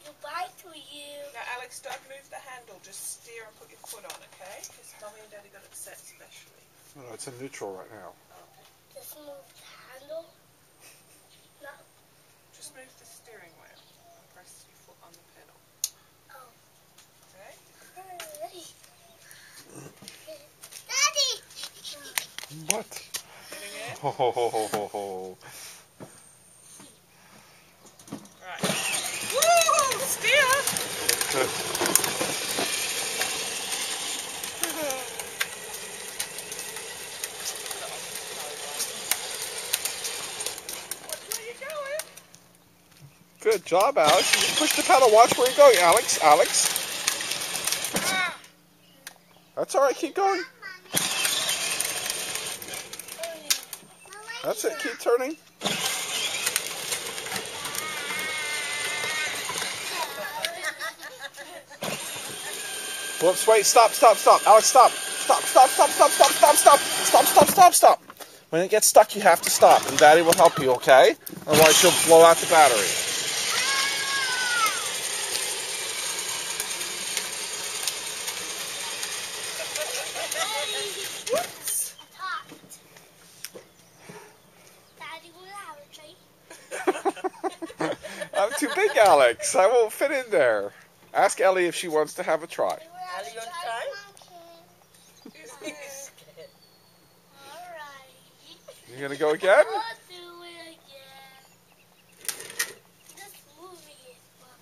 goodbye to you. Now, Alex, don't move the handle. Just steer and put your foot on, okay? Because Mummy and Daddy got upset especially. No, it's in neutral right now. Just move the handle. No. Just move the steering wheel and press your foot on the pedal. Oh. Okay? Daddy! What? Getting in? Ho ho ho ho ho ho. Right. Woo! Steer! Where you going? Good job, Alex. You push the pedal. Watch where you're going, Alex. Alex. That's all right. Keep going. That's it. Keep turning. Whoops, wait, stop. Alex, stop. Stop. When it gets stuck, you have to stop, and Daddy will help you, okay? Otherwise, you'll blow out the battery. Whoops! Daddy, will have a tray? I'm too big, Alex. I won't fit in there. Ask Ellie if she wants to have a try. Ellie, you want to try? Alright. You gonna go again? I'll do it again. This movie is fun.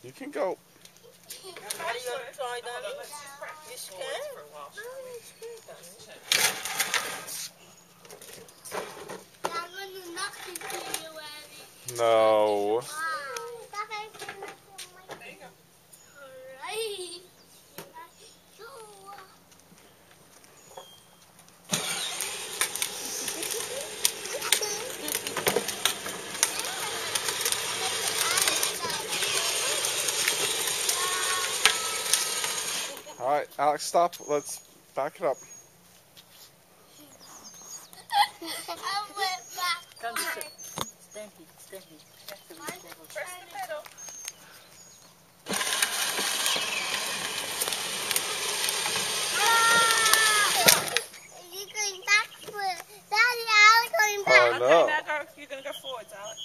You can go. Are you going to try, Daddy? Let's just practice You forwards scared? for a while. No, it's good, Daddy. I'm gonna knock into you, Ellie. No. Wow. There you go. Alright. All right, Alex, stop. Let's back it up. I went back. Come sit. Stand here. Press the pedal. You're going backward. Daddy, I'm going Oh, back. no. Okay, now go. You're going to go forwards, Alex.